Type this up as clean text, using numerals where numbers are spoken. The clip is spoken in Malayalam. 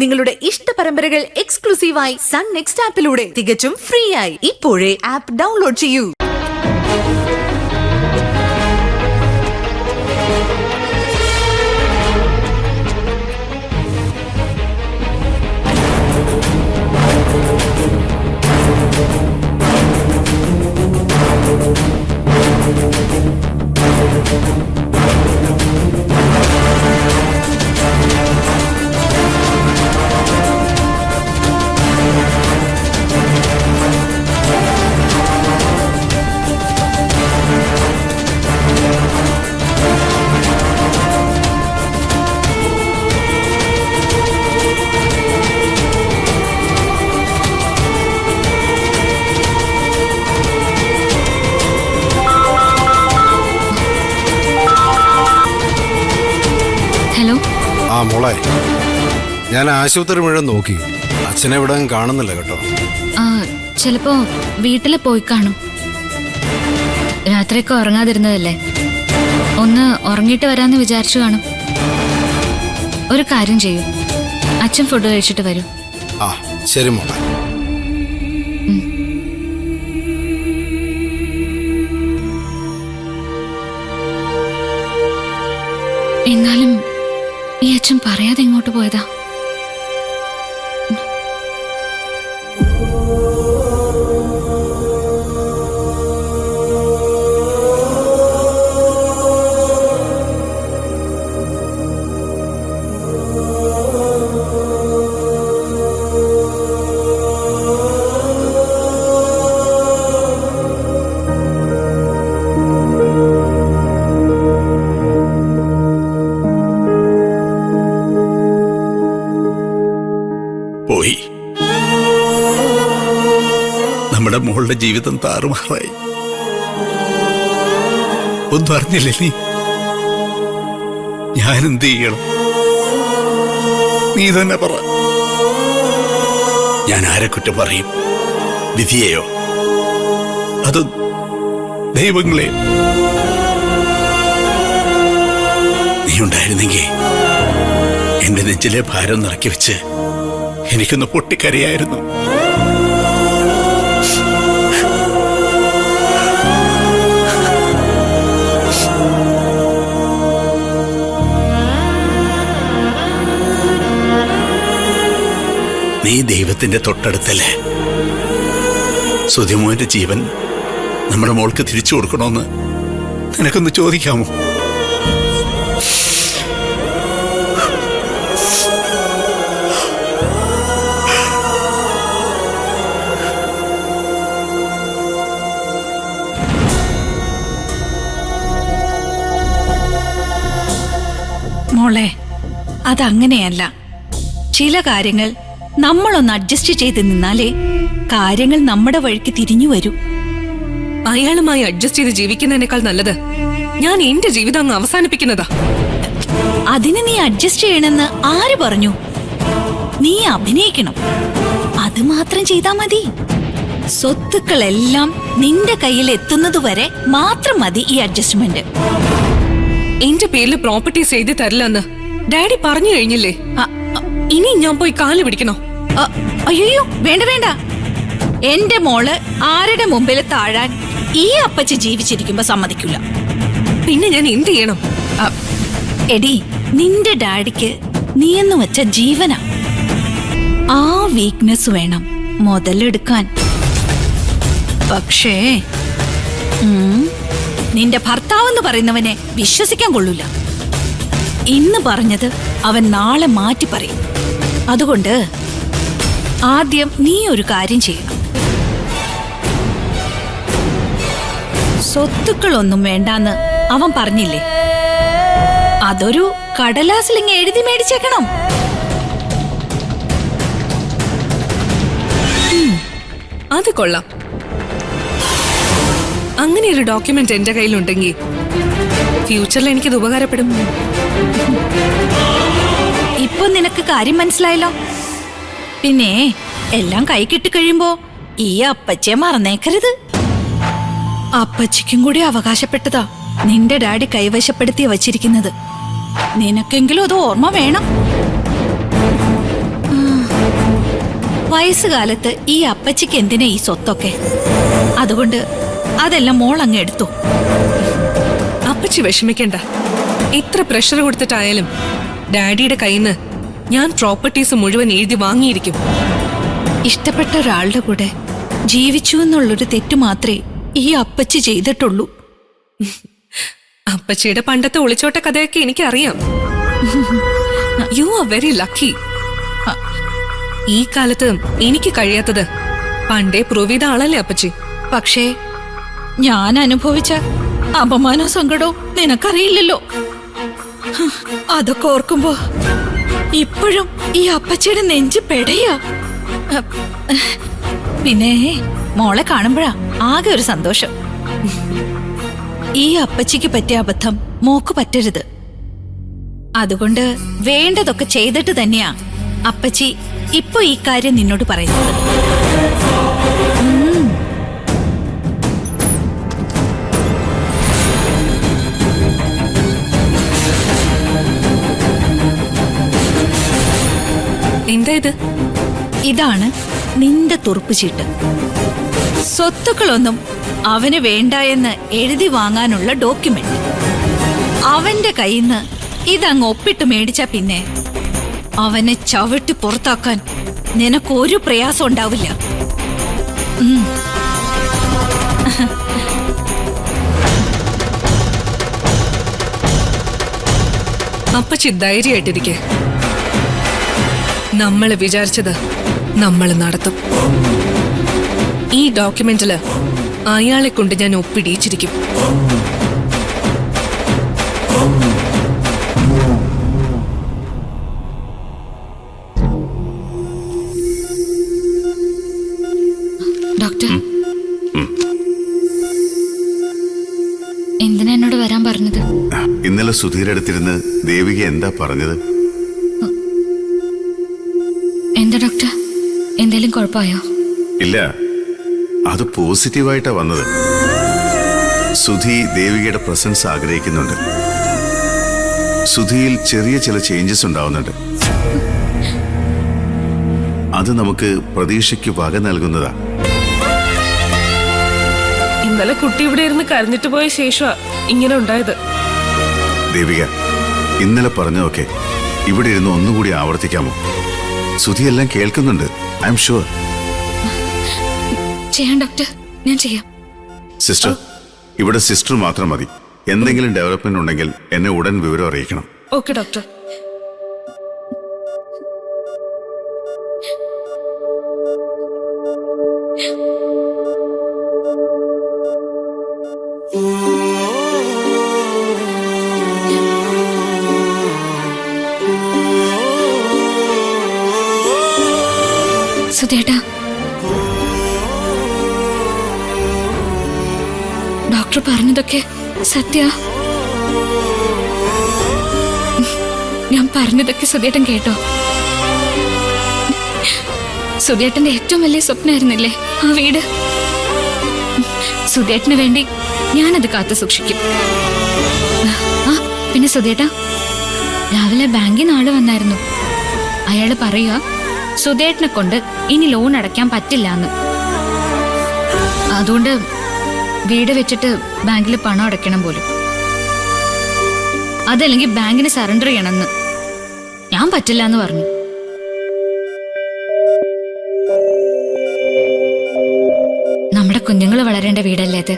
നിങ്ങളുടെ ഇഷ്ട പരമ്പരകൾ എക്സ്ക്ലൂസീവായി സൺ നെക്സ്റ്റ് ആപ്പിലൂടെ തികച്ചും ഫ്രീ ആയി. ഇപ്പോഴേ ആപ്പ് ഡൗൺലോഡ് ചെയ്യൂ. മോളെ, ഞാൻ ആശുപത്രി മുഴുവൻ നോക്കി. അച്ഛനെ ഇവിടെ കാണുന്നില്ല കേട്ടോ. ചിലപ്പോ വീട്ടില് പോയി കാണും. രാത്രിയൊക്കെ ഉറങ്ങാതിരുന്നതല്ലേ, ഒന്ന് ഉറങ്ങിയിട്ട് വരാന്ന് വിചാരിച്ചു കാണും. ഒരു കാര്യം ചെയ്യൂ, അച്ഛൻ ഫുഡ് കഴിച്ചിട്ട് വരൂ. ആ ശരി മോളെ. എന്നാലും ഈ അച്ഛൻ പറയാതെ എങ്ങോട്ട് പോയതാ? പോയി. നമ്മുടെ മോളുടെ ജീവിതം താറുമാറായി. ഒന്നും അറിഞ്ഞില്ലേ നീ? ഞാനെന്ത് ചെയ്യണം? നീ തന്നെ പറ. ഞാൻ ആരെ കുറ്റം പറയും? വിധിയെയോ അത് ദൈവങ്ങളെയോ? നീ ഉണ്ടായിരുന്നെങ്കിൽ എന്റെ നെഞ്ചിലെ ഭാരം നിറക്കി വെച്ച് എനിക്കൊന്ന് പൊട്ടിക്കരയായിരുന്നു. നീ ദൈവത്തിന്റെ തൊട്ടടുത്തല്ലേ? സുധിമോന്റെ ജീവൻ നമ്മുടെ മോൾക്ക് തിരിച്ചു കൊടുക്കണമെന്ന് നിനക്കൊന്ന് ചോദിക്കാമോ? മോളെ, അതങ്ങനെയല്ല. ചില കാര്യങ്ങൾ നമ്മളൊന്ന് അഡ്ജസ്റ്റ് ചെയ്ത് നിന്നാലേ കാര്യങ്ങൾ നമ്മുടെ വഴിക്ക് തിരിഞ്ഞു വരൂ. അയാളുമായി അഡ്ജസ്റ്റ് ചെയ്ത് ജീവിക്കുന്നതിനേക്കാൾ നല്ലത് ഞാൻ എന്റെ ജീവിതം അങ്ങ് അവസാനിപ്പിക്കുന്നതാ. അതിന് നീ അഡ്ജസ്റ്റ് ചെയ്യണമെന്ന് ആര് പറഞ്ഞു? നീ അഭിനയിക്കണം, അത് മാത്രം ചെയ്താ മതി. സ്വത്തുക്കളെല്ലാം നിന്റെ കയ്യിൽ എത്തുന്നതുവരെ മാത്രം മതി ഈ അഡ്ജസ്റ്റ്മെന്റ്. എന്റെ പേരിൽ പ്രോപ്പർട്ടീസ് എഴുതി തരില്ലെന്ന് ഡാഡി പറഞ്ഞു കഴിഞ്ഞില്ലേ? ഇനി ഞാൻ പോയി കാല് പിടിക്കണോ? അയ്യോ, വേണ്ട വേണ്ട. എന്റെ മോള് ആരുടെ മുമ്പിൽ താഴാൻ ഈ അപ്പച്ചി ജീവിച്ചിരിക്കുമ്പോ സമ്മതിക്കില്ല. പിന്നെ ഞാൻ എന്ത് ചെയ്യണം? എടി, നിന്റെ ഡാഡിക്ക് നീയെന്ന് വെച്ച ജീവനാ. ആ വീക്ക്നെസ് വേണം മുതലെടുക്കാൻ. പക്ഷേ നിന്റെ ഭർത്താവെന്ന് പറയുന്നവനെ വിശ്വസിക്കാൻ കൊള്ളൂല. ഇന്ന് പറഞ്ഞത് അവൻ നാളെ മാറ്റി പറയും. അതുകൊണ്ട് ആദ്യം നീ ഒരു കാര്യം ചെയ്യണം. സ്വത്തുക്കളൊന്നും വേണ്ടാന്ന് അവൻ പറഞ്ഞില്ലേ? അതൊരു കടലാസിലിങ്ങ് എഴുതി മേടിച്ചേക്കണം. അത് കൊള്ളാം. അങ്ങനെ ഒരു ഡോക്യുമെന്റ് എന്റെ കയ്യിലുണ്ടെങ്കിൽ ഫ്യൂച്ചറിൽ എനിക്കത് ഉപകാരപ്പെടും. ഇപ്പൊ നിനക്ക് കാര്യം മനസ്സിലായല്ലോ. പിന്നെ എല്ലാം കൈ കിട്ടിക്കഴിയുമ്പോ ഈ അപ്പച്ചയെ മറന്നേക്കരുത്. അപ്പച്ചിക്കും കൂടി അവകാശപ്പെട്ടതാ നിന്റെ ഡാഡി കൈവശപ്പെടുത്തി വച്ചിരിക്കുന്നത്. നിനക്കെങ്കിലും അത് ഓർമ്മ വേണം. വയസ്സുകാലത്ത് ഈ അപ്പച്ചിക്ക് എന്തിനാ ഈ സ്വത്തൊക്കെ? അതുകൊണ്ട് അതെല്ലാം മോൾ അങ്ങ് എടുത്തു. അപ്പച്ചി വിഷമിക്കണ്ട. എത്ര പ്രഷർ കൊടുത്തിട്ടായാലും ഡാഡിയുടെ കയ്യിൽ നിന്ന് ഞാൻ പ്രോപ്പർട്ടീസ് മുഴുവൻ എഴുതി വാങ്ങിയിരിക്കും. ഇഷ്ടപ്പെട്ട ഒരാളുടെ കൂടെ ജീവിച്ചു എന്നുള്ളൊരു തെറ്റ് മാത്രമേ ഈ അപ്പച്ചി ചെയ്തിട്ടുള്ളൂ. അപ്പച്ചിയുടെ പണ്ടത്തെ ഒളിച്ചോട്ട കഥയൊക്കെ എനിക്കറിയാം. You are very lucky. ഈ കാലത്ത് എനിക്ക് കഴിയാത്തത് പണ്ടേ പ്രൂവ് ചെയ്ത ആളല്ലേ അപ്പച്ചി. പക്ഷേ ഞാൻ അനുഭവിച്ച അപമാനവും സങ്കടവും നിനക്കറിയില്ലല്ലോ. അതൊക്കെ ഓർക്കുമ്പോ ഇപ്പോഴും ഈ അപ്പച്ചിയുടെ നെഞ്ച് പെടയാ. പിന്നെ മോളെ കാണുമ്പോഴാ ആകെ ഒരു സന്തോഷം. ഈ അപ്പച്ചിക്ക് പറ്റിയ അബദ്ധം മോക്ക് പറ്റരുത്. അതുകൊണ്ട് വേണ്ടതൊക്കെ ചെയ്തിട്ട് തന്നെയാ അപ്പച്ചി ഇപ്പൊ ഈ കാര്യം നിന്നോട് പറയുന്നത്. എന്താ ഇത്? ഇതാണ് നിന്റെ തുറുപ്പ് ചീട്ട്. സ്വത്തുക്കളൊന്നും അവന് വേണ്ട എന്ന് എഴുതി വാങ്ങാനുള്ള ഡോക്യുമെന്റ്. അവന്റെ കയ്യിൽ നിന്ന് ഇതങ്ങ് ഒപ്പിട്ട് മേടിച്ച പിന്നെ അവനെ ചവിട്ടി പുറത്താക്കാൻ നിനക്കൊരു പ്രയാസം ഉണ്ടാവില്ല. അപ്പച്ചി ധൈര്യമായിട്ടിരിക്കെ. നമ്മൾ വിചാരിച്ചത് നമ്മൾ നടത്തും. ഈ ഡോക്യുമെന്റില് അയാളെ കൊണ്ട് ഞാൻ ഒപ്പിടിയിച്ചിരിക്കും. ഡോക്ടർ, എന്തിനാ എന്നോട് വരാൻ പറഞ്ഞത്? ഇന്നലെ സുധീർ അടുത്തിരുന്ന് ദേവിക എന്താ പറഞ്ഞത്? എന്താ ഡോക്ടർ, എന്തേലും കുഴപ്പമായോ? ഇല്ല, അത് പോസിറ്റീവായിട്ടാ വന്നത്. സുധി ദേവികയുടെ പ്രസൻസ് ആഗ്രഹിക്കുന്നുണ്ട്. സുധിയിൽ ചെറിയ ചില ചേഞ്ചസ് ഉണ്ടാവുന്നുണ്ട്. അത് നമുക്ക് പ്രതീക്ഷയ്ക്ക് വക നൽകുന്നതാ. ഇന്നലെ കുട്ടി ഇവിടെ ഇരുന്ന് കരഞ്ഞിട്ട് പോയ ശേഷമാ ഇങ്ങനെ ഉണ്ടായത്. ദേവിക, ഇന്നലെ പറഞ്ഞതൊക്കെ ഇവിടെ ഇരുന്ന് ഒന്നുകൂടി ആവർത്തിക്കാമോ? സുധി എല്ലാം കേൾക്കുന്നുണ്ട്. I am sure. ചെയ്യാം ഡോക്ടർ, ഞാൻ ചെയ്യാം. സിസ്റ്റർ, ഇവിടെ സിസ്റ്റർ മാത്രം മതി. എന്തെങ്കിലും ഡെവലപ്മെന്റ് ഉണ്ടെങ്കിൽ എന്നെ ഉടൻ വിവരം അറിയിക്കണം. Okay doctor. സുധേട്ടാ, ഡോക്ടർ പറഞ്ഞതൊക്കെ സത്യ? ഞാൻ പറഞ്ഞതൊക്കെ സുധേട്ടൻ കേട്ടോ? സുധേട്ടന്റെ ഏറ്റവും വലിയ സ്വപ്നമായിരുന്നില്ലേ ആ വീട്? സുധേട്ടന് വേണ്ടി ഞാനത് കാത്തു സൂക്ഷിക്കും. ആ പിന്നെ സുധേട്ടാ, രാവിലെ ബാങ്കിൽ നിന്ന് ആള് വന്നായിരുന്നു. അയാള് പറയുക സുധേട്ടനെ കൊണ്ട് ഇനി ലോൺ അടയ്ക്കാൻ പറ്റില്ല എന്ന്. അതുകൊണ്ട് വീട് വെച്ചിട്ട് ബാങ്കിൽ പണം അടയ്ക്കണം പോലും. അതല്ലെങ്കിൽ ബാങ്കിന് സറണ്ടർ ചെയ്യണമെന്ന്. ഞാൻ പറ്റില്ല എന്ന് പറഞ്ഞു. നമ്മുടെ കുഞ്ഞുങ്ങൾ വളരേണ്ട വീടല്ലേ അത്?